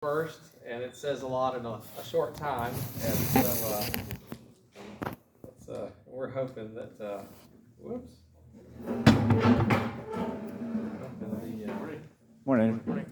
first, and it says a lot in a short time, and so we're hoping that whoops. Morning. Okay.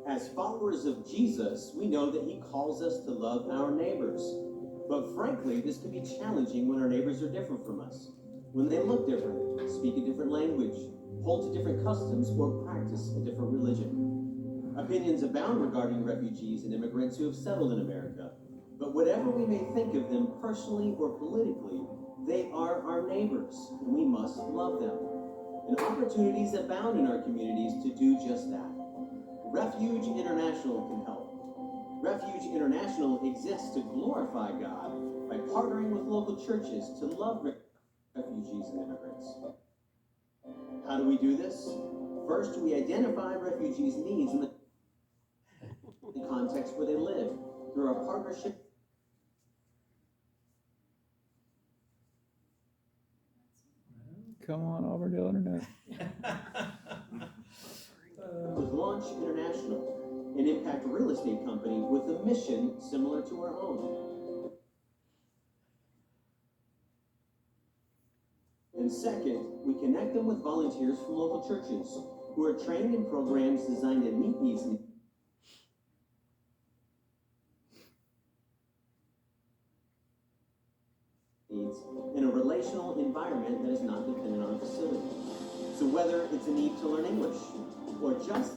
As followers of Jesus, we know that he calls us to love our neighbors. But frankly, this can be challenging when our neighbors are different from us. When they look different, speak a different language, hold to different customs, or practice a different religion. Opinions abound regarding refugees and immigrants who have settled in America. But whatever we may think of them personally or politically, they are our neighbors, and we must love them. And opportunities abound in our communities to do just that. Refuge International can help. Refuge International exists to glorify God by partnering with local churches to love refugees and immigrants. How do we do this? First, we identify refugees' needs in the context where they live through our partnership Come on, Auburndale Internet. with Launch International, an impact real estate company with a mission similar to our own. And second, we connect them with volunteers from local churches who are trained in programs designed to meet these needs in a relational environment that is not dependent on a facility. So whether it's a need to learn English or just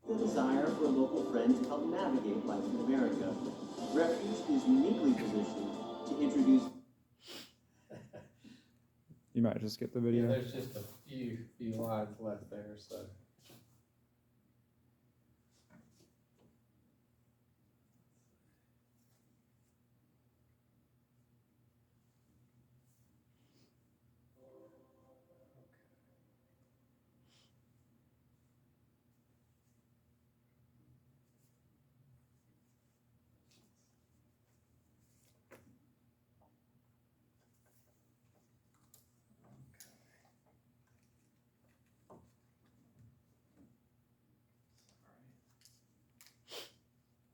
the desire for a local friend to help navigate life in America, Refuge is uniquely positioned to introduce. You might just skip the Yeah, video. there's just a few lines left there, so.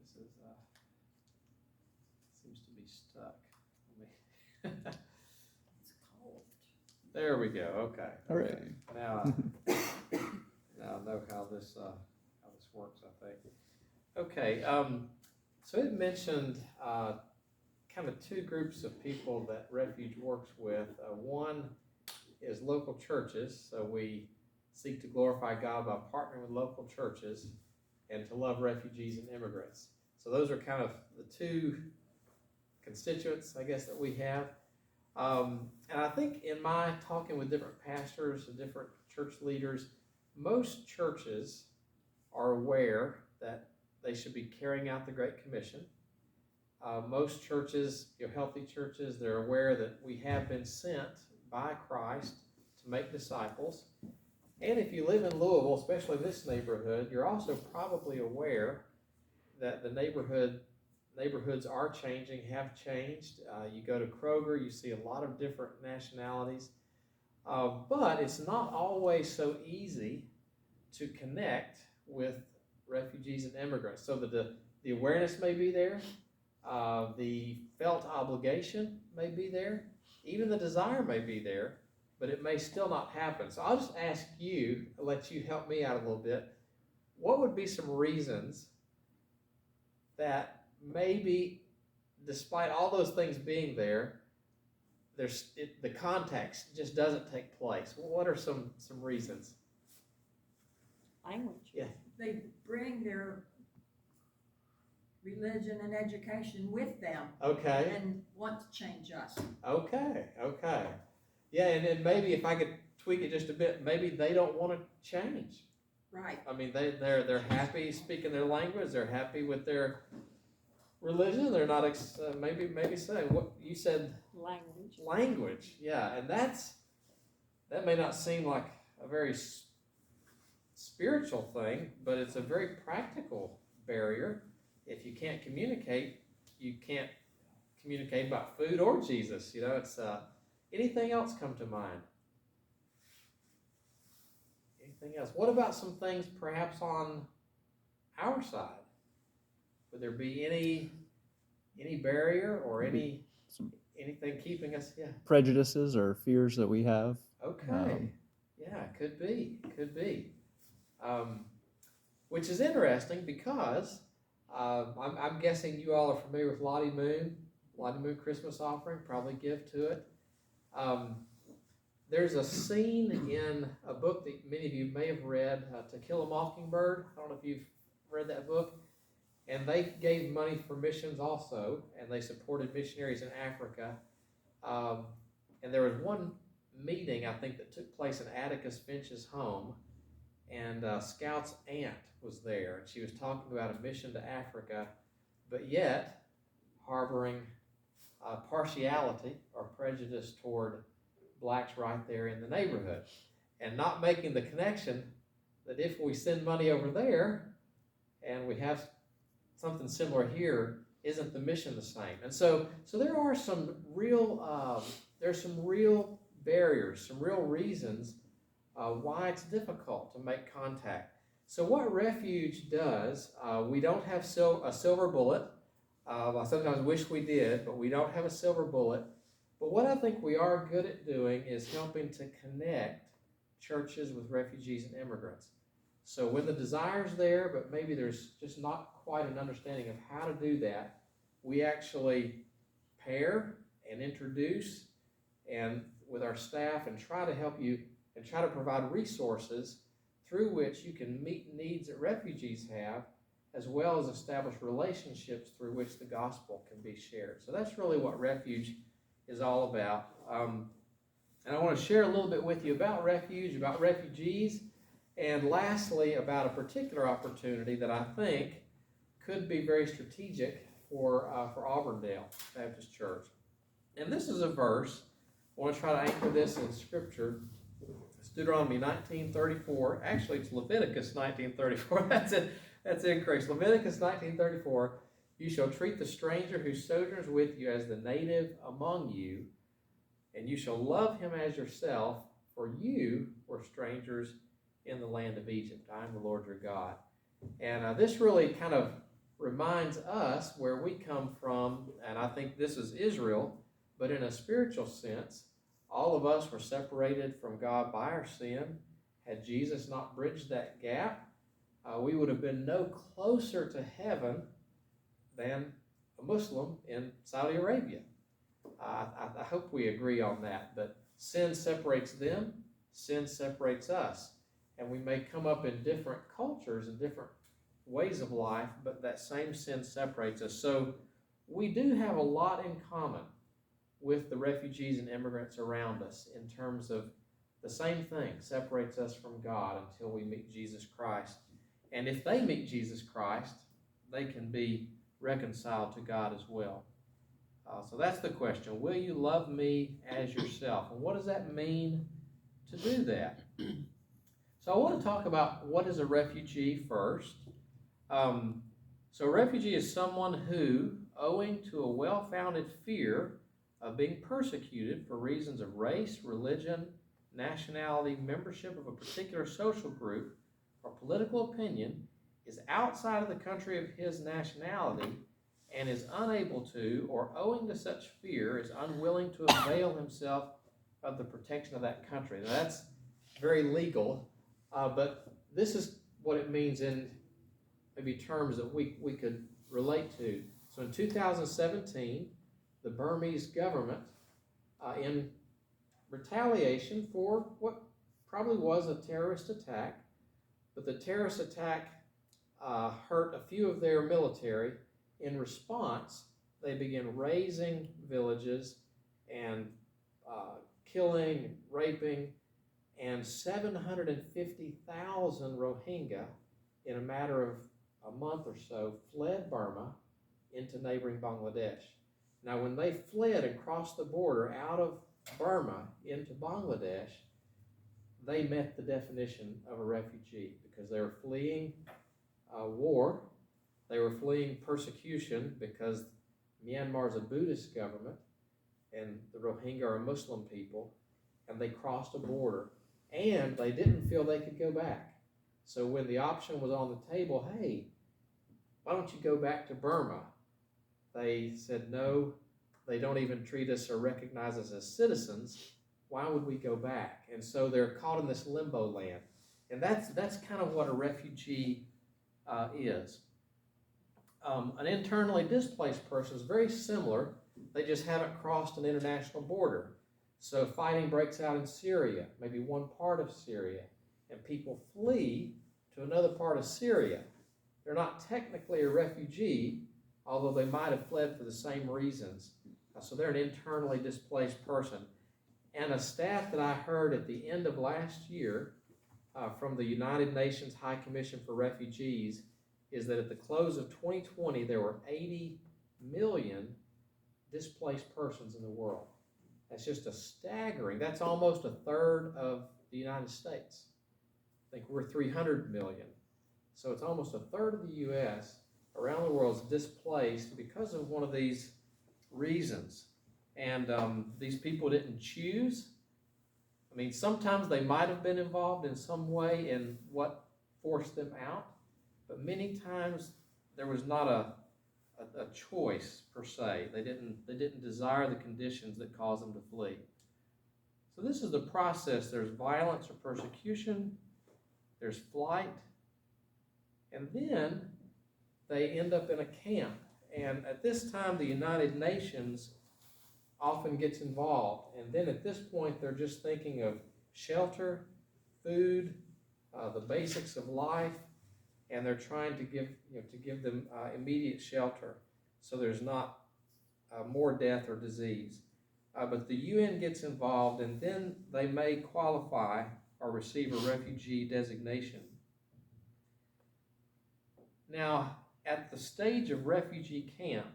This is seems to be stuck. It's cold. There we go. Okay. All right. Okay. Now I know how this works, I think. Okay. So it mentioned kind of two groups of people that Refuge works with. One is local churches. So we seek to glorify God by partnering with local churches and to love refugees and immigrants. So those are kind of the two constituents, I guess, that we have. And I think in my talking with different pastors and different church leaders, most churches are aware that they should be carrying out the Great Commission. Most churches, healthy churches, they're aware that we have been sent by Christ to make disciples. And if you live in Louisville, especially this neighborhood, you're also probably aware that the neighborhoods are changing, have changed. You go to Kroger, you see a lot of different nationalities. But it's not always so easy to connect with refugees and immigrants. So the awareness may be there, the felt obligation may be there, even the desire may be there, but it may still not happen. So I'll just ask you, let you help me out a little bit. What would be some reasons that maybe, despite all those things being there, the context just doesn't take place? What are some reasons? Language. Yeah. They bring their religion and education with them. Okay. And want to change us. Okay. Yeah, and then maybe if I could tweak it just a bit, maybe they don't want to change. Right. I mean, they're happy speaking their language. They're happy with their religion. They're not maybe saying what you said. Language, yeah, and that may not seem like a very spiritual thing, but it's a very practical barrier. If you can't communicate, you can't communicate about food or Jesus. You know, it's anything else come to mind? Anything else? What about some things perhaps on our side? Would there be any barrier or anything keeping us? Yeah. Prejudices or fears that we have. Okay. Yeah, could be. Which is interesting because I'm guessing you all are familiar with Lottie Moon Christmas offering. Probably give to it. There's a scene in a book that many of you may have read, To Kill a Mockingbird. I don't know if you've read that book. And they gave money for missions also, and they supported missionaries in Africa. And there was one meeting, I think, that took place in Atticus Finch's home, and Scout's aunt was there, and she was talking about a mission to Africa, but yet harboring partiality or prejudice toward blacks right there in the neighborhood, and not making the connection that if we send money over there and we have something similar here, isn't the mission the same? And so there are some real barriers, some real reasons why it's difficult to make contact. So what Refuge does, we don't have a silver bullet. I sometimes wish we did, but we don't have a silver bullet. But what I think we are good at doing is helping to connect churches with refugees and immigrants. So when the desire's there, but maybe there's just not quite an understanding of how to do that, we actually pair and introduce and with our staff and try to help you and try to provide resources through which you can meet needs that refugees have, as well as establish relationships through which the gospel can be shared. So that's really what Refuge is all about. And I want to share a little bit with you about Refuge, about refugees, and lastly, about a particular opportunity that I think could be very strategic for Auburndale Baptist Church. And this is a verse. I want to try to anchor this in Scripture. It's Deuteronomy 19:34. Actually, it's Leviticus 19:34. That's incorrect. Leviticus 19:34. You shall treat the stranger who sojourns with you as the native among you, and you shall love him as yourself, for you were strangers in the land of Egypt. I am the Lord your God. And this really kind of reminds us where we come from, and I think this is Israel, but in a spiritual sense, all of us were separated from God by our sin. Had Jesus not bridged that gap, we would have been no closer to heaven than a Muslim in Saudi Arabia. I hope we agree on that. But sin separates them, sin separates us. And we may come up in different cultures and different ways of life, but that same sin separates us. So we do have a lot in common with the refugees and immigrants around us in terms of the same thing separates us from God until we meet Jesus Christ. And if they meet Jesus Christ, they can be reconciled to God as well. So that's the question. Will you love me as yourself? And what does that mean to do that? So I want to talk about what is a refugee first. So a refugee is someone who, owing to a well-founded fear of being persecuted for reasons of race, religion, nationality, membership of a particular social group, or political opinion, is outside of the country of his nationality and is unable to, or owing to such fear, is unwilling to avail himself of the protection of that country. Now that's very legal, but this is what it means in maybe terms that we could relate to. So in 2017, the Burmese government, in retaliation for what probably was a terrorist attack, but the terrorist attack hurt a few of their military. In response, they began razing villages and killing, raping, and 750,000 Rohingya, in a matter of a month or so, fled Burma into neighboring Bangladesh. Now, when they fled and crossed the border out of Burma into Bangladesh, they met the definition of a refugee because they were fleeing war, they were fleeing persecution because Myanmar is a Buddhist government and the Rohingya are a Muslim people, and they crossed a border, and they didn't feel they could go back. So when the option was on the table, hey, why don't you go back to Burma? They said, no, they don't even treat us or recognize us as citizens. Why would we go back? And so they're caught in this limbo land. And that's kind of what a refugee is. An internally displaced person is very similar. They just haven't crossed an international border. So fighting breaks out in Syria, maybe one part of Syria, and people flee to another part of Syria. They're not technically a refugee, although they might have fled for the same reasons. So they're an internally displaced person. And a stat that I heard at the end of last year from the United Nations High Commission for Refugees is that at the close of 2020, there were 80 million displaced persons in the world. That's just a staggering, that's almost a third of the United States. I think we're 300 million. So it's almost a third of the U.S. around the world is displaced because of one of these reasons. And these people didn't choose. I mean, sometimes they might have been involved in some way in what forced them out, but many times there was not a choice per se. They didn't desire the conditions that caused them to flee. So this is the process. There's violence or persecution, there's flight, and then they end up in a camp. And at this time, the United Nations often gets involved. And then at this point, they're just thinking of shelter, food, the basics of life, and they're trying to give them immediate shelter so there's not more death or disease. But the UN gets involved, and then they may qualify or receive a refugee designation. Now, at the stage of refugee camp,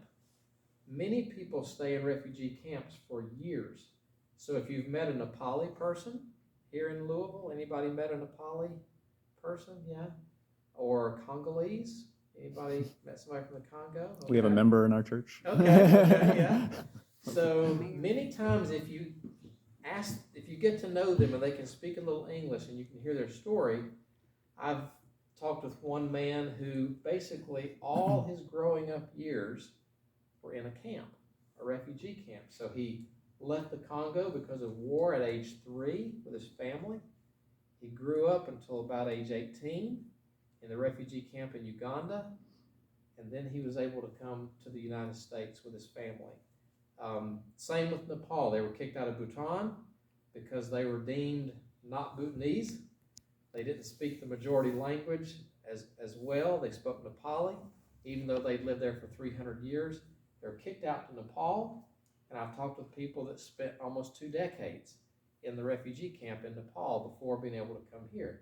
many people stay in refugee camps for years. So if you've met a Nepali person here in Louisville, anybody met a Nepali person? Yeah? Or Congolese? Anybody met somebody from the Congo? Okay. We have a member in our church. Okay, yeah. So many times if you get to know them and they can speak a little English and you can hear their story, I've talked with one man who basically all his growing up years were in a camp, a refugee camp. So he left the Congo because of war at age 3 with his family. He grew up until about age 18 in the refugee camp in Uganda, and then he was able to come to the United States with his family. Same with Nepal. They were kicked out of Bhutan because they were deemed not Bhutanese. They didn't speak the majority language as well. They spoke Nepali, even though they'd lived there for 300 years. They were kicked out to Nepal, and I've talked with people that spent almost 2 decades in the refugee camp in Nepal before being able to come here.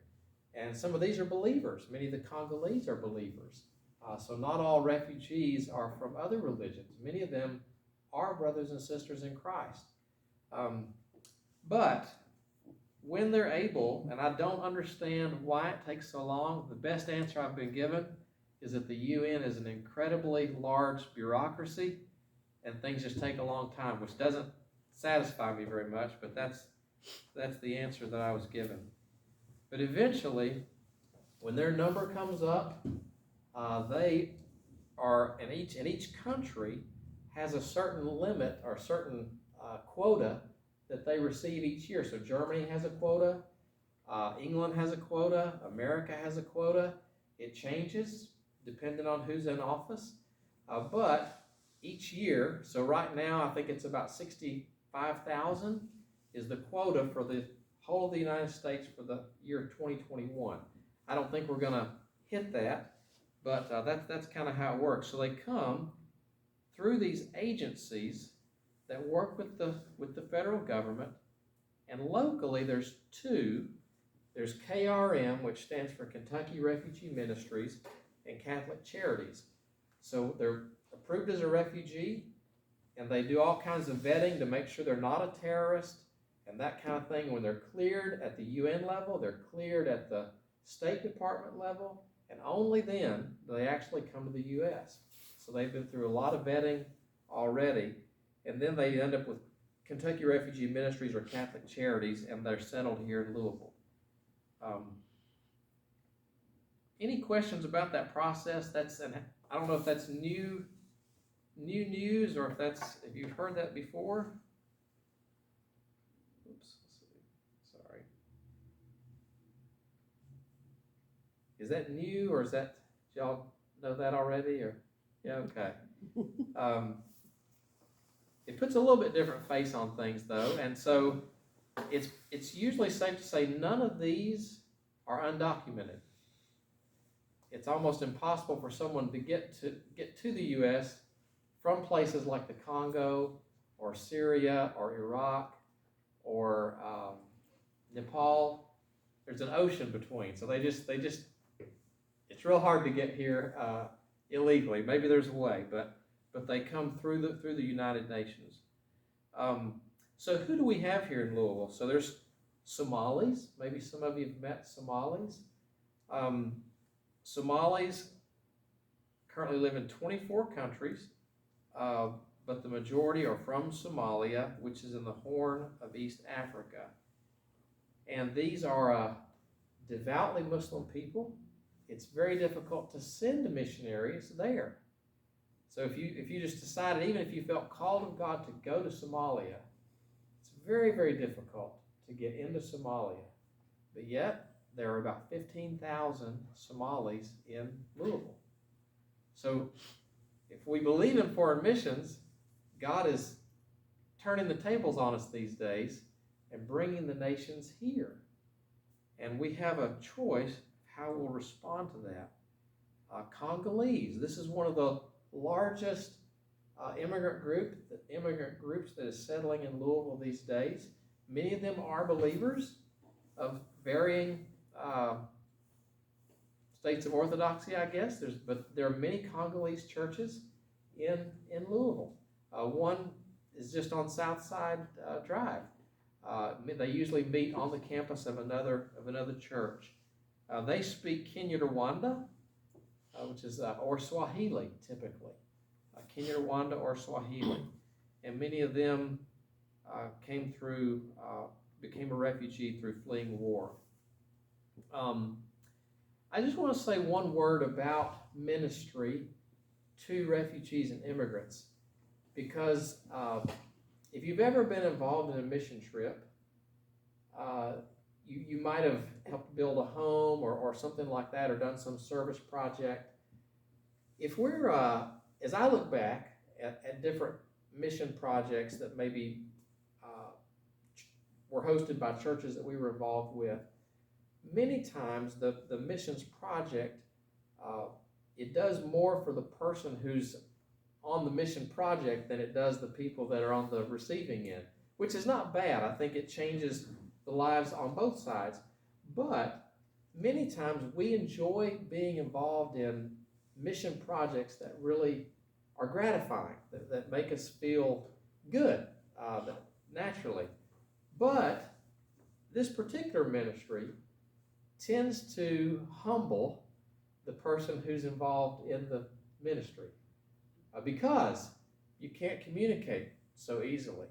And some of these are believers. Many of the Congolese are believers. So not all refugees are from other religions. Many of them are brothers and sisters in Christ. But when they're able, and I don't understand why it takes so long, the best answer I've been given is that the UN is an incredibly large bureaucracy and things just take a long time, which doesn't satisfy me very much, but that's the answer that I was given. But eventually, when their number comes up, they are, and each country has a certain limit or certain quota that they receive each year. So Germany has a quota, England has a quota, America has a quota. It changes depending on who's in office. But each year, so right now I think it's about 65,000 is the quota for the whole of the United States for the year 2021. I don't think we're going to hit that, but that's kind of how it works. So they come through these agencies that work with the federal government, And locally, there's two. There's KRM, which stands for Kentucky Refugee Ministries, and Catholic Charities. So they're approved as a refugee, and they do all kinds of vetting to make sure they're not a terrorist and that kind of thing. When they're cleared at the UN level, they're cleared at the State Department level, and only then do they actually come to the U.S. So they've been through a lot of vetting already, and then they end up with Kentucky Refugee Ministries or Catholic Charities, and they're settled here in Louisville. Any questions about that process? I don't know if that's new news or if you've heard that before. Oops, sorry. Is that new, or did y'all know that already? Or yeah, okay. It puts a little bit different face on things though, and so it's usually safe to say none of these are undocumented. It's almost impossible for someone to get to the U.S. from places like the Congo or Syria or Iraq or Nepal. There's an ocean between, so they just it's real hard to get here illegally. Maybe there's a way, but they come through the United Nations. So who do we have here in Louisville? So there's Somalis. Maybe some of you have met Somalis. Somalis currently live in 24 countries, but the majority are from Somalia, which is in the Horn of East Africa. And these are devoutly Muslim people. It's very difficult to send missionaries there. So if you just decided, even if you felt called of God to go to Somalia, it's very, very difficult to get into Somalia. But yet, there are about 15,000 Somalis in Louisville. So if we believe in foreign missions, God is turning the tables on us these days and bringing the nations here. And we have a choice how we'll respond to that. Congolese, this is one of the largest immigrant groups that is settling in Louisville these days. Many of them are believers of varying states of orthodoxy, I guess. But there are many Congolese churches in Louisville. One is just on Southside Drive. They usually meet on the campus of another church. They speak Kinyarwanda, which is or Swahili typically. Kinyarwanda or Swahili, and many of them became a refugee through fleeing war. I just want to say one word about ministry to refugees and immigrants, because if you've ever been involved in a mission trip, you might have helped build a home or something like that, or done some service project. If we're, as I look back at different mission projects that maybe were hosted by churches that we were involved with, many times the missions project, it does more for the person who's on the mission project than it does the people that are on the receiving end, which is not bad. I think it changes the lives on both sides. But many times we enjoy being involved in mission projects that really are gratifying, that make us feel good naturally. But this particular ministry tends to humble the person who's involved in the ministry because you can't communicate so easily.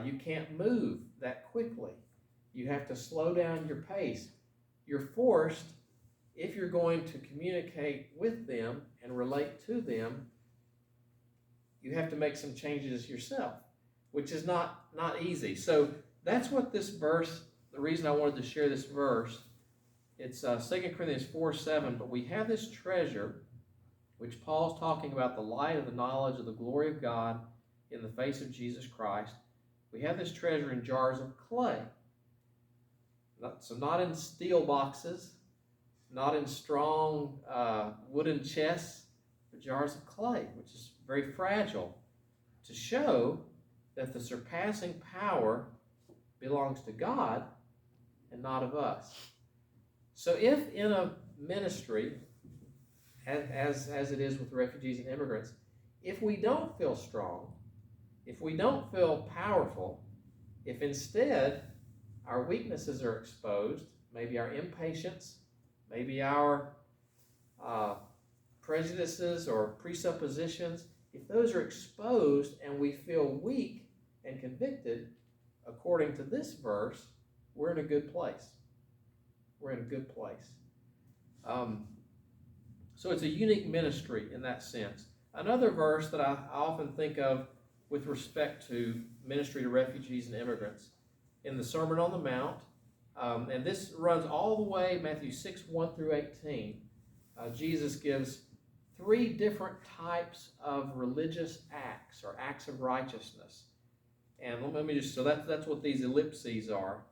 You can't move that quickly. You have to slow down your pace. You're forced, if you're going to communicate with them and relate to them, you have to make some changes yourself, which is not easy. So that's what this verse, the reason I wanted to share this verse, it's 2 Corinthians 4:7, but we have this treasure, which Paul's talking about the light of the knowledge of the glory of God in the face of Jesus Christ. We have this treasure in jars of clay. So not in steel boxes, not in strong wooden chests, but jars of clay, which is very fragile, to show that the surpassing power belongs to God and not of us. So if in a ministry, as it is with refugees and immigrants, if we don't feel strong, if we don't feel powerful, if instead our weaknesses are exposed, maybe our impatience, maybe our prejudices or presuppositions, if those are exposed and we feel weak and convicted, according to this verse, we're in a good place. We're in a good place. So it's a unique ministry in that sense. Another verse that I often think of with respect to ministry to refugees and immigrants in the Sermon on the Mount, and this runs all the way, Matthew 6, 1 through 18. Jesus gives 3 different types of religious acts or acts of righteousness. And let me just, so that's what these ellipses are.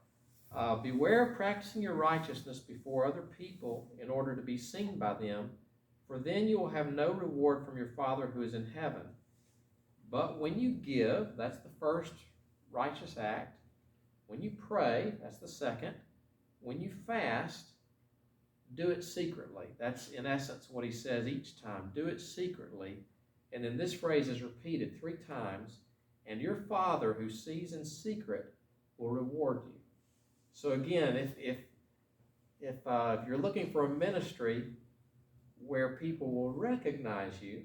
Beware of practicing your righteousness before other people in order to be seen by them, for then you will have no reward from your Father who is in heaven. But when you give, that's the first righteous act. When you pray, that's the second. When you fast, do it secretly. That's in essence what he says each time. Do it secretly. And then this phrase is repeated 3 times. And your Father who sees in secret will reward you. So again, if you're looking for a ministry where people will recognize you,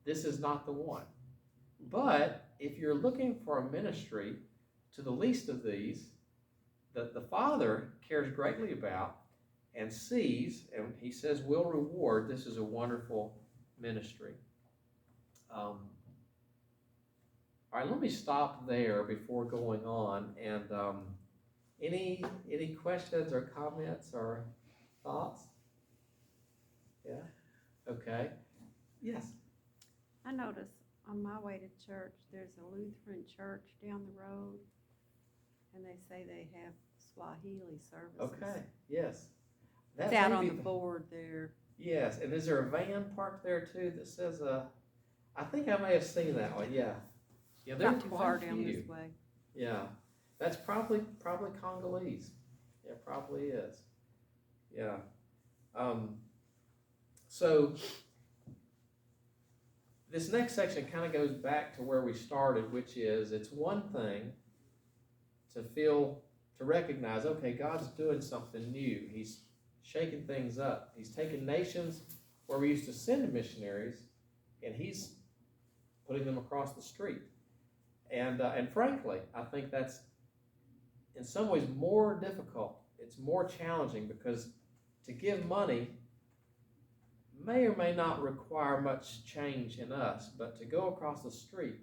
this is not the one. But if you're looking for a ministry to the least of these that the Father cares greatly about and sees, and he says will reward, this is a wonderful ministry. All right, let me stop there before going on. And any questions or comments or thoughts? Yeah. Okay. Yes. I noticed on my way to church, there's a Lutheran church down the road, and they say they have Swahili services. Okay. Yes. It's out on the board there. Yes, and is there a van parked there too that says I think I may have seen that one. Yeah. Yeah, they're Not too far down few. this way. Yeah, that's probably Congolese. Yeah, probably is. Yeah. So this next section kind of goes back to where we started, which is it's one thing to recognize, okay, God's doing something new. He's shaking things up. He's taking nations where we used to send missionaries, and he's putting them across the street. And frankly, I think that's in some ways more difficult. It's more challenging because to give money may or may not require much change in us, but to go across the street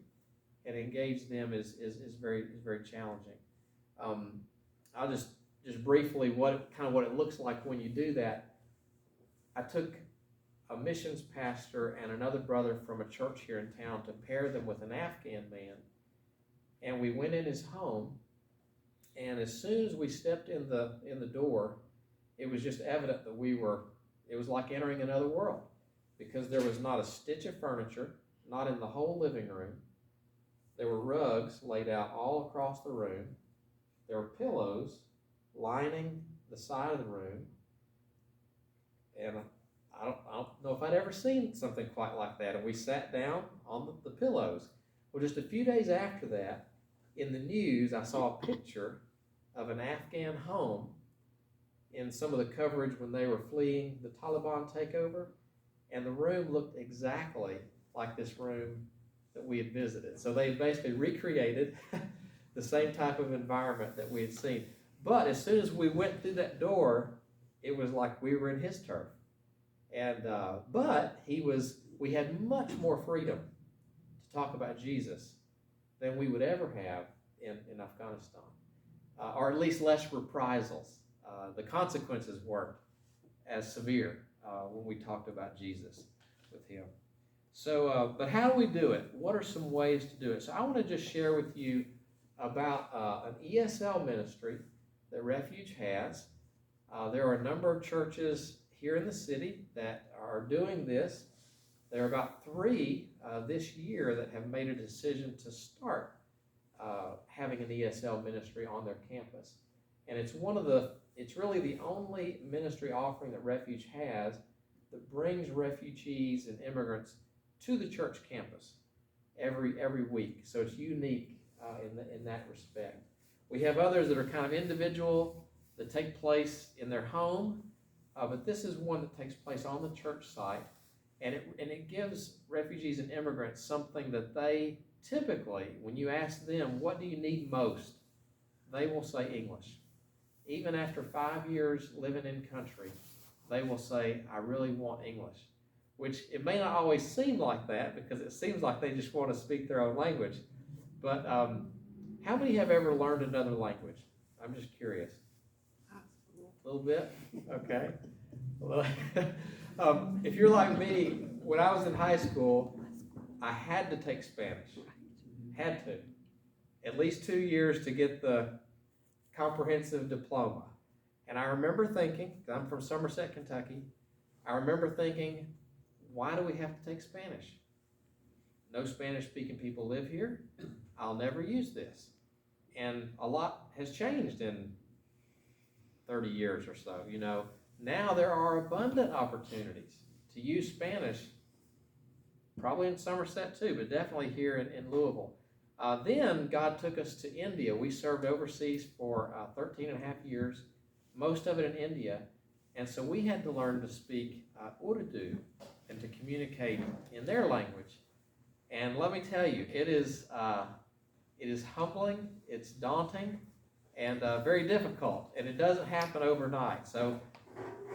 and engage them is very challenging. I'll just briefly what it looks like when you do that. I took a missions pastor and another brother from a church here in town to pair them with an Afghan man. And we went in his home, and as soon as we stepped in the door, it was just evident that it was like entering another world, because there was not a stitch of furniture, not in the whole living room. There were rugs laid out all across the room. There were pillows lining the side of the room. And I don't know if I'd ever seen something quite like that. And we sat down on the pillows. Well, just a few days after that, in the news, I saw a picture of an Afghan home in some of the coverage when they were fleeing the Taliban takeover, and the room looked exactly like this room that we had visited. So they basically recreated the same type of environment that we had seen. But as soon as we went through that door, it was like we were in his turf. And but we had much more freedom to talk about Jesus than we would ever have in Afghanistan, or at least less reprisals. The consequences weren't as severe when we talked about Jesus with him. So, but how do we do it? What are some ways to do it? So I want to just share with you about an ESL ministry that Refuge has. There are a number of churches here in the city that are doing this. There are about 3 this year that have made a decision to start having an ESL ministry on their campus. And it's really the only ministry offering that Refuge has that brings refugees and immigrants to the church campus every week. So it's unique in that respect. We have others that are kind of individual, that take place in their home, but this is one that takes place on the church site, and it gives refugees and immigrants something that they typically, when you ask them, what do you need most, they will say English. Even after 5 years living in country, they will say, I really want English. Which it may not always seem like that, because it seems like they just want to speak their own language. But how many have ever learned another language? I'm just curious. A little bit? Okay. Well, if you're like me, when I was in high school, I had to take Spanish. Had to. At least 2 years to get the comprehensive diploma. And I remember thinking, I'm from Somerset, Kentucky, I remember thinking, why do we have to take Spanish? No Spanish-speaking people live here. I'll never use this. And a lot has changed in 30 years or so. Now there are abundant opportunities to use Spanish, probably in Somerset too, but definitely here in Louisville. Then God took us to India. We served overseas for 13 and a half years, most of it in India. And so we had to learn to speak Urdu and to communicate in their language. And let me tell you, it is humbling, it's daunting, and very difficult. And it doesn't happen overnight. So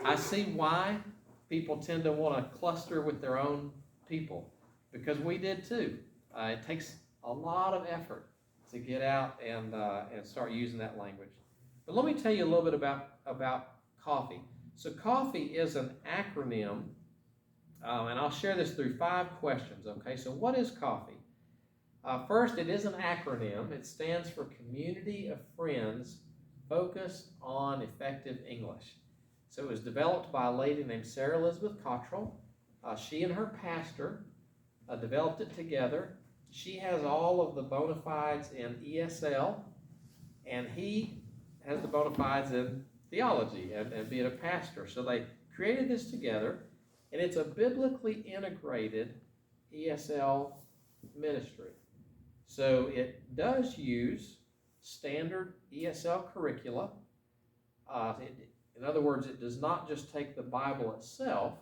I see why people tend to want to cluster with their own people, because we did too. It takes a lot of effort to get out and start using that language. But let me tell you a little bit about coffee. So coffee is an acronym, and I'll share this through 5 questions, okay? So what is coffee? First, it is an acronym. It stands for Community of Friends Focused on Effective English. So it was developed by a lady named Sarah Elizabeth Cottrell. She and her pastor developed it together. She has all of the bona fides in ESL, and he has the bona fides in theology and being a pastor. So they created this together, and it's a biblically integrated ESL ministry. So it does use standard ESL curricula. In other words, it does not just take the Bible itself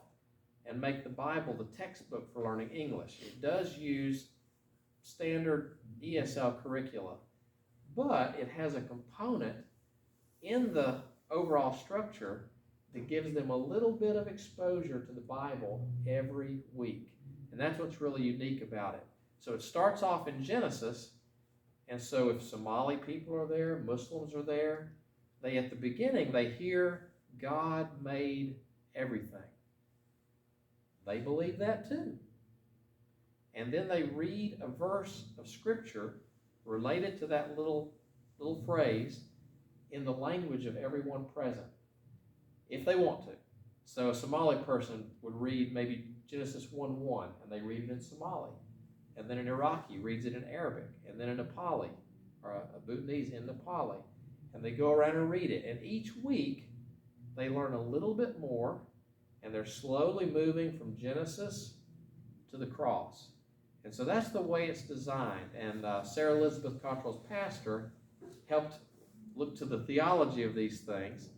and make the Bible the textbook for learning English. It does use standard ESL curricula, but it has a component in the overall structure that gives them a little bit of exposure to the Bible every week. And that's what's really unique about it. So it starts off in Genesis, and so if Somali people are there, Muslims are there, at the beginning they hear God made everything. They believe that too. And then they read a verse of Scripture related to that little phrase in the language of everyone present, if they want to. So a Somali person would read maybe Genesis 1:1, and they read it in Somali. And then an Iraqi reads it in Arabic, and then a Nepali, or a Bhutanese in Nepali. And they go around and read it. And each week, they learn a little bit more, and they're slowly moving from Genesis to the cross. And so that's the way it's designed. And Sarah Elizabeth Cottrell's pastor helped look to the theology of these things,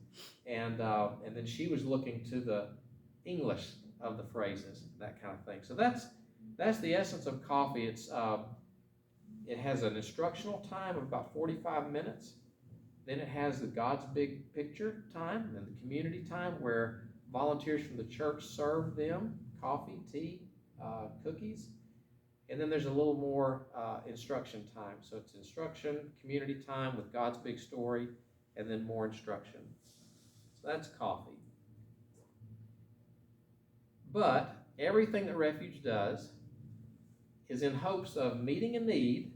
and then she was looking to the English of the phrases, that kind of thing. So that's the essence of coffee. It has an instructional time of about 45 minutes. Then it has the God's Big Picture time and the community time where volunteers from the church serve them coffee, tea, cookies. And then there's a little more instruction time. So it's instruction, community time with God's big story, and then more instruction. So that's coffee. But everything that Refuge does is in hopes of meeting a need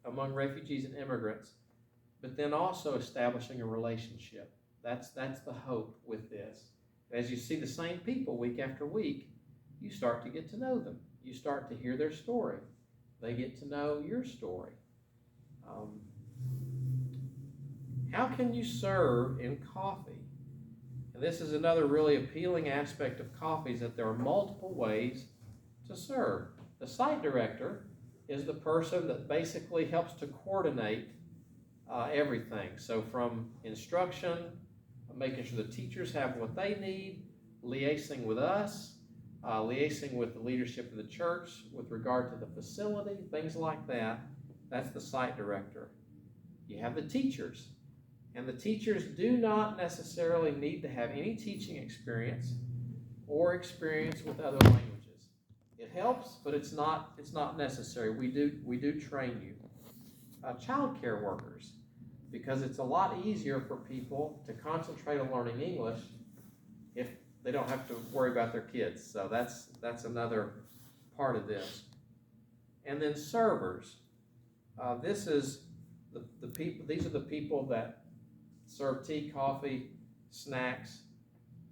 among refugees and immigrants, but then also establishing a relationship. That's the hope with this. As you see the same people week after week, you start to get to know them. You start to hear their story. They get to know your story. How can you serve in coffee? And this is another really appealing aspect of coffee, is that there are multiple ways to serve. The site director is the person that basically helps to coordinate everything. So from instruction, making sure the teachers have what they need, liaising with us, liaising with the leadership of the church with regard to the facility, things like that. That's the site director. You have the teachers. And the teachers do not necessarily need to have any teaching experience or experience with other languages. It helps, but it's not necessary. We do train you. Child care workers, because it's a lot easier for people to concentrate on learning English if they don't have to worry about their kids. So that's another part of this. And then servers. This is the people. These are the people that serve tea, coffee, snacks,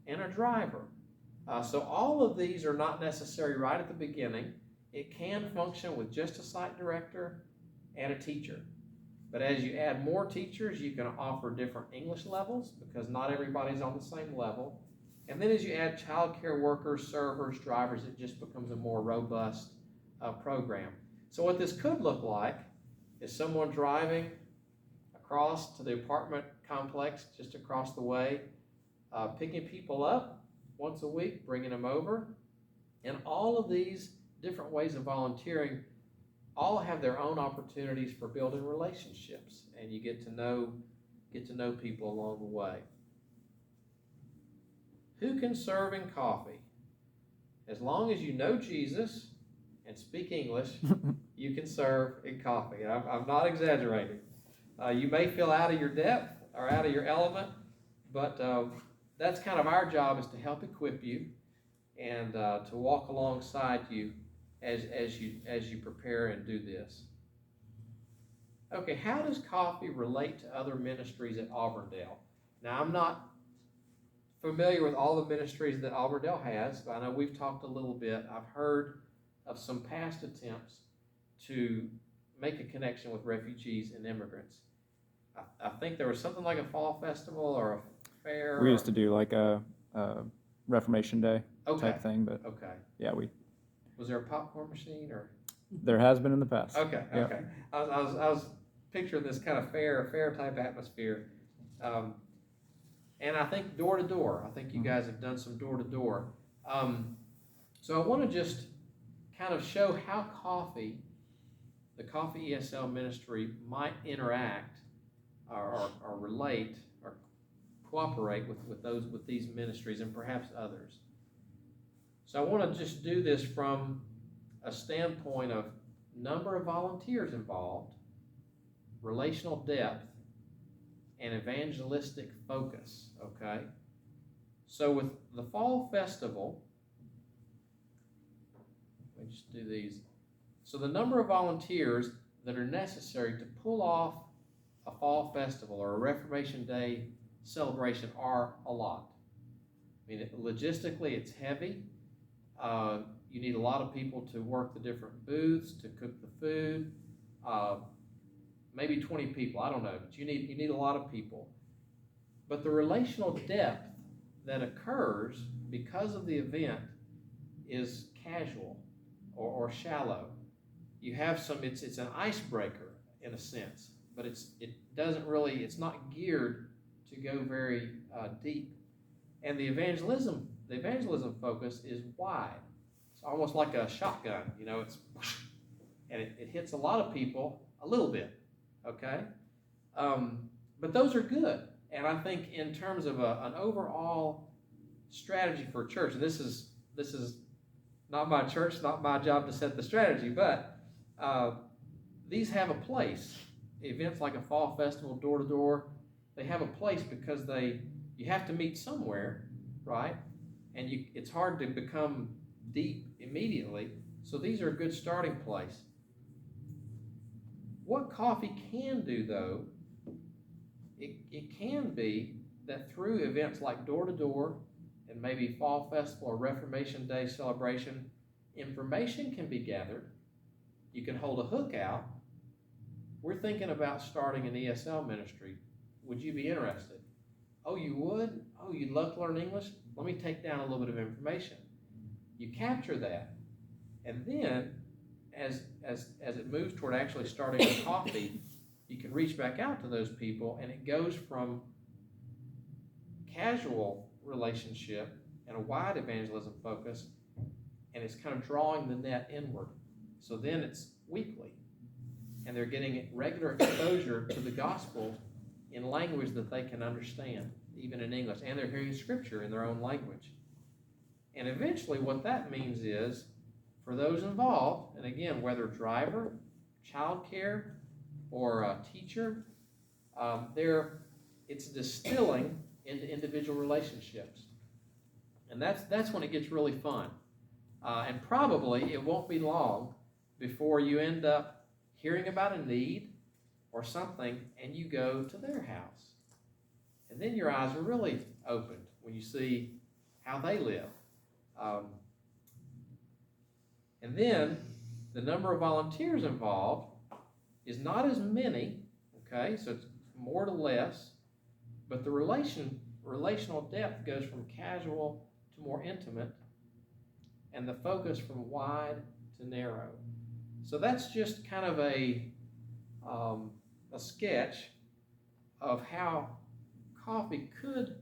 and a driver. So all of these are not necessary right at the beginning. It can function with just a site director and a teacher. But as you add more teachers, you can offer different English levels, because not everybody's on the same level. And then as you add child care workers, servers, drivers, it just becomes a more robust program. So what this could look like is someone driving across to the apartment complex just across the way, picking people up once a week, bringing them over. And all of these different ways of volunteering all have their own opportunities for building relationships, and you get to know people along the way. Who can serve in coffee? As long as you know Jesus and speak English, you can serve in coffee. I'm not exaggerating. You may feel out of your depth or out of your element, but that's kind of our job, is to help equip you and to walk alongside you as you prepare and do this. Okay, how does coffee relate to other ministries at Auburndale? Now, I'm not familiar with all the ministries that Auburndale has, but I know we've talked a little bit. I've heard of some past attempts to make a connection with refugees and immigrants. I think there was something like a fall festival or a fair. We used to do like a Reformation Day Okay. type thing, but Okay. yeah, Was there a popcorn machine or? there has been in the past. Okay. Yeah. Okay. I was picturing this kind of fair type atmosphere, and I think door to door. I think you guys have done some door to door. So I want to just kind of show how the Coffee ESL ministry might interact or relate or cooperate with these ministries and perhaps others. So I want to just do this from a standpoint of number of volunteers involved, relational depth, and evangelistic focus, okay? So with the fall festival, let me just do these. So the number of volunteers that are necessary to pull off a fall festival or a Reformation Day celebration are a lot. I mean, logistically, it's heavy. You need a lot of people to work the different booths, to cook the food. Maybe 20 people, I don't know, but you need a lot of people. But the relational depth that occurs because of the event is casual or shallow. You have it's an icebreaker in a sense, but it's not geared to go very deep. And the evangelism focus is wide. It's almost like a shotgun, and it hits a lot of people a little bit, okay? But those are good. And I think in terms of an overall strategy for a church, and this is not my church, not my job to set the strategy, but these have a place. Events like a fall festival, door to door, they have a place because you have to meet somewhere, right? And it's hard to become deep immediately. So these are a good starting place. What coffee can do, though, it can be that through events like door to door and maybe fall festival or Reformation Day celebration, information can be gathered. You can hold a hook out we're thinking about starting an ESL ministry. Would you be interested? Oh, you would? Oh, you'd love to learn English? Let me take down a little bit of information. You capture that, and then as it moves toward actually starting a coffee, you can reach back out to those people, and it goes from casual relationship and a wide evangelism focus, and it's kind of drawing the net inward. So then it's weekly, and they're getting regular exposure to the gospel in language that they can understand, even in English, and they're hearing scripture in their own language. And eventually what that means is, for those involved, and again, whether driver, childcare, or a teacher, it's distilling into individual relationships. And that's when it gets really fun. And probably it won't be long before you end up hearing about a need or something, and you go to their house. And then your eyes are really opened when you see how they live. And then the number of volunteers involved is not as many, okay, so it's more to less, but the relational depth goes from casual to more intimate, and the focus from wide to narrow. So that's just kind of a sketch of how coffee could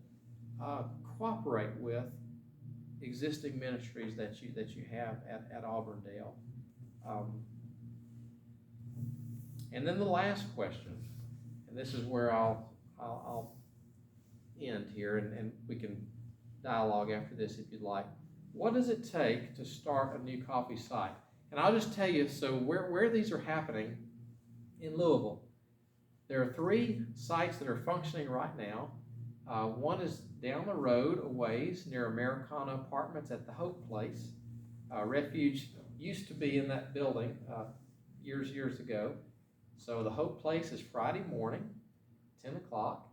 cooperate with existing ministries that you have at Auburndale. And then the last question, and this is where I'll end here, and we can dialogue after this if you'd like. What does it take to start a new coffee site? And I'll just tell you, so where these are happening in Louisville, there are 3 sites that are functioning right now. One is down the road a ways near Americana Apartments at the Hope Place. Refuge used to be in that building years ago. So the Hope Place is Friday morning, 10 o'clock.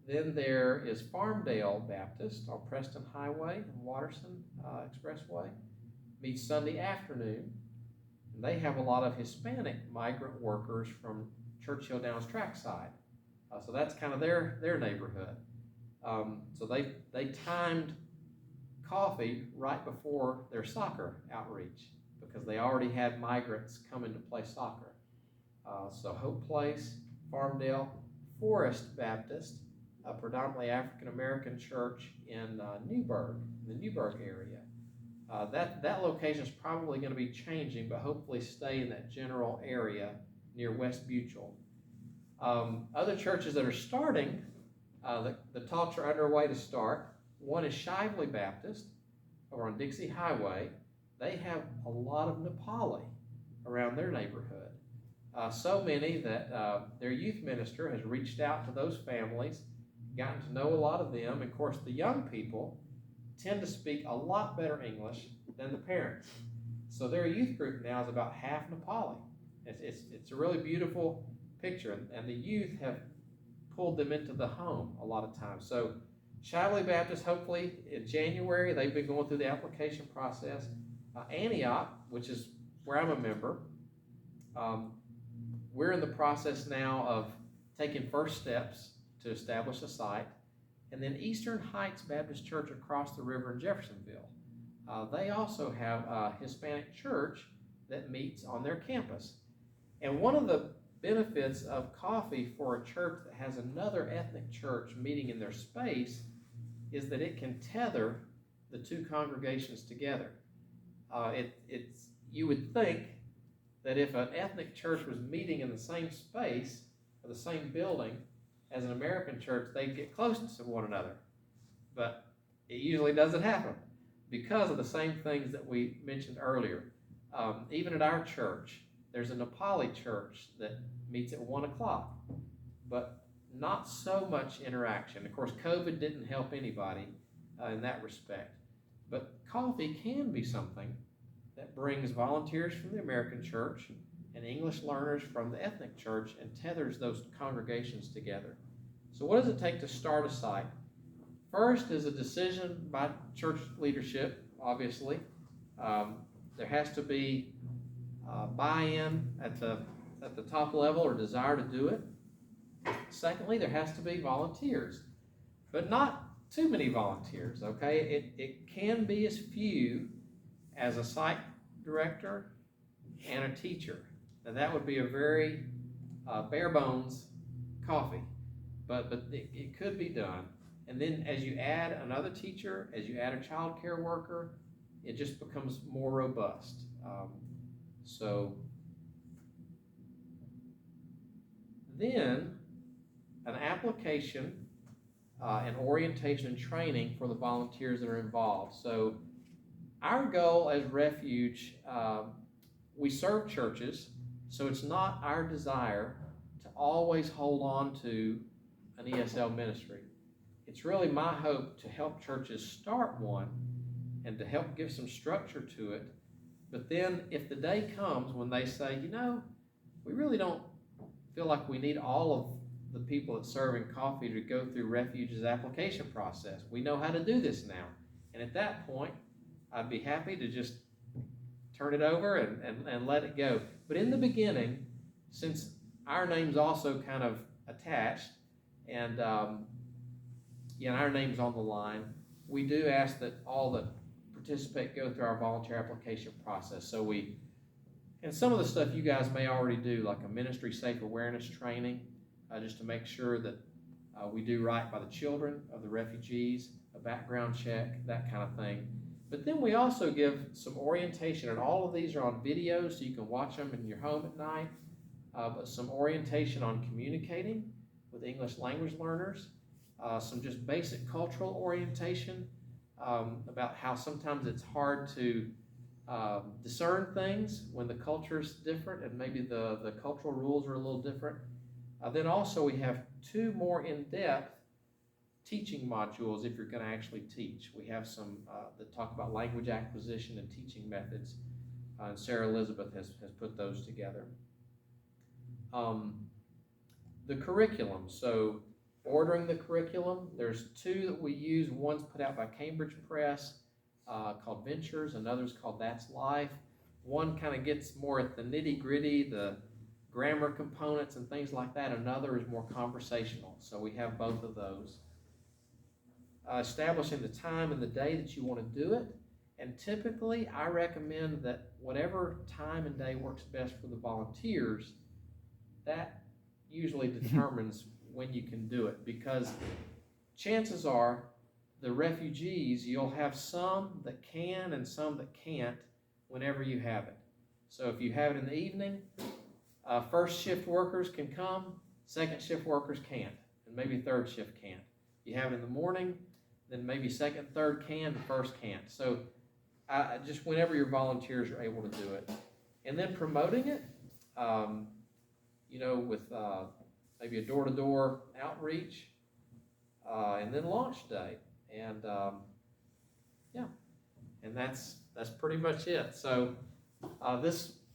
Then there is Farmdale Baptist on Preston Highway and Watterson Expressway. Meets Sunday afternoon. And they have a lot of Hispanic migrant workers from Churchill Downs Trackside. So that's kind of their neighborhood. So they timed coffee right before their soccer outreach because they already had migrants coming to play soccer. So Hope Place, Farmdale, Forest Baptist, a predominantly African-American church in Newburgh, the Newburgh area. That location is probably going to be changing, but hopefully stay in that general area near West Butyl. Other churches that are starting, the talks are underway to start. One is Shively Baptist over on Dixie Highway. They have a lot of Nepali around their neighborhood. So many that their youth minister has reached out to those families, gotten to know a lot of them. And of course, the young people tend to speak a lot better English than the parents. So their youth group now is about half Nepali. It's a really beautiful picture, and the youth have pulled them into the home a lot of times. So Shively Baptist, hopefully in January, they've been going through the application process. Antioch, which is where I'm a member, we're in the process now of taking first steps to establish a site. And then Eastern Heights Baptist Church across the river in Jeffersonville. They also have a Hispanic church that meets on their campus. And one of the benefits of coffee for a church that has another ethnic church meeting in their space is that it can tether the 2 congregations together. You would think that if an ethnic church was meeting in the same space or the same building as an American church, they'd get close to one another. But it usually doesn't happen because of the same things that we mentioned earlier. Even at our church, there's a Nepali church that meets at 1 o'clock, but not so much interaction. Of course, COVID didn't help anybody in that respect. But coffee can be something that brings volunteers from the American church and English learners from the ethnic church and tethers those congregations together. So what does it take to start a site? First is a decision by church leadership, obviously. There has to be buy-in at the at the top level or desire to do it. Secondly, there has to be volunteers, but not too many volunteers, okay? It can be as few as a site director and a teacher. Now that would be a very bare bones coffee, but it could be done. And then as you add another teacher, as you add a child care worker, it just becomes more robust. So then an application and orientation and training for the volunteers that are involved. So our goal as Refuge, we serve churches, so it's not our desire to always hold on to an ESL ministry. It's really my hope to help churches start one and to help give some structure to it. But then if the day comes when they say, we really don't feel like we need all of the people that's serving coffee to go through Refuge's application process. We know how to do this now. And at that point, I'd be happy to just turn it over and let it go. But in the beginning, since our name's also kind of attached and our name's on the line, we do ask that all that participate go through our volunteer application process. So and some of the stuff you guys may already do, like a ministry safe awareness training, just to make sure that we do right by the children of the refugees, a background check, that kind of thing. But then we also give some orientation, and all of these are on video, so you can watch them in your home at night, but some orientation on communicating with English language learners, some just basic cultural orientation about how sometimes it's hard to discern things when the culture is different and maybe the cultural rules are a little different. Then also we have 2 more in-depth teaching modules if you're going to actually teach. We have some that talk about language acquisition and teaching methods, and Sarah Elizabeth has put those together. The curriculum, so ordering the curriculum, there's 2 that we use. One's put out by Cambridge Press called Ventures, another's called That's Life. One kind of gets more at the nitty-gritty, the grammar components and things like that. Another is more conversational, so we have both of those. Establishing the time and the day that you want to do it, and typically I recommend that whatever time and day works best for the volunteers, that usually determines when you can do it, because chances are the refugees, you'll have some that can and some that can't whenever you have it. So if you have it in the evening, first shift workers can come, second shift workers can't, and maybe third shift can't. You have it in the morning, then maybe second, third can, the first can't. So just whenever your volunteers are able to do it. And then promoting it, with maybe a door-to-door outreach, and then launch day. And and that's pretty much it. So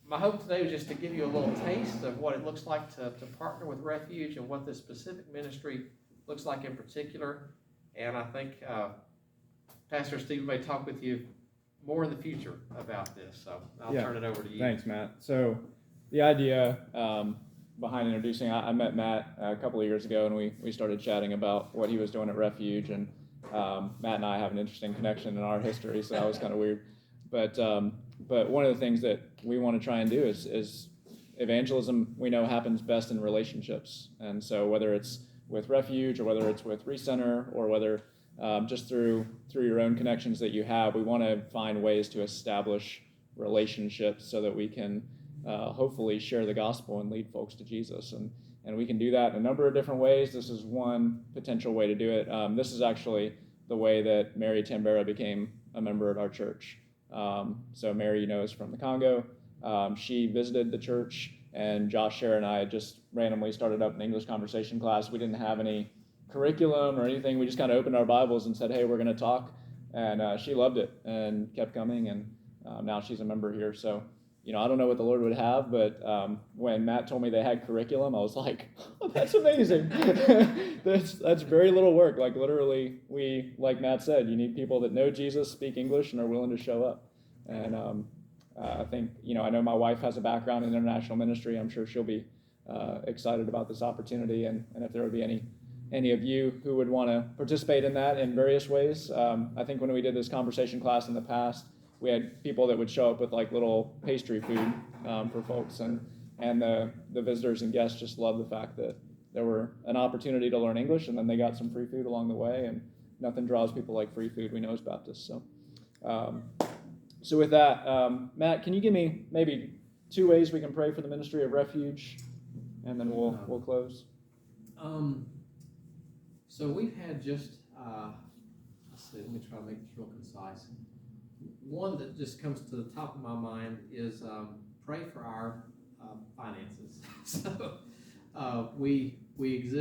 my hope today was just to give you a little taste of what it looks like to partner with Refuge and what this specific ministry looks like in particular. And I think Pastor Steve may talk with you more in the future about this. So I'll turn it over to you. Thanks, Matt. So the idea behind introducing, I met Matt a couple of years ago, and we started chatting about what he was doing at Refuge, and Matt and I have an interesting connection in our history, so that was kind of weird. But one of the things that we want to try and do is evangelism, we know, happens best in relationships. And so whether it's with Refuge or whether it's with Recenter or whether just through your own connections that you have, we want to find ways to establish relationships so that we can hopefully share the gospel and lead folks to Jesus. And we can do that in a number of different ways. This is one potential way to do it. This is actually the way that Mary Tambera became a member at our church. So Mary, is from the Congo. She visited the church, and Josh, Shara, and I had just randomly started up an English conversation class. We didn't have any curriculum or anything. We just kind of opened our Bibles and said, hey, we're going to talk. And she loved it and kept coming, and now she's a member here. So, I don't know what the Lord would have, but when Matt told me they had curriculum, I was like, oh, that's amazing. That's very little work. Like literally, like Matt said, you need people that know Jesus, speak English, and are willing to show up. And I think, I know my wife has a background in international ministry. I'm sure she'll be excited about this opportunity, and if there would be any of you who would want to participate in that in various ways. I think when we did this conversation class in the past, we had people that would show up with like little pastry food for folks, and the visitors and guests just loved the fact that there were an opportunity to learn English, and then they got some free food along the way, and nothing draws people like free food, we know as Baptists. So with that, Matt, can you give me maybe 2 ways we can pray for the ministry of Refuge, and then we'll close. So we've had just, let's see, let me try to make this real concise. One that just comes to the top of my mind is pray for our finances. So we exist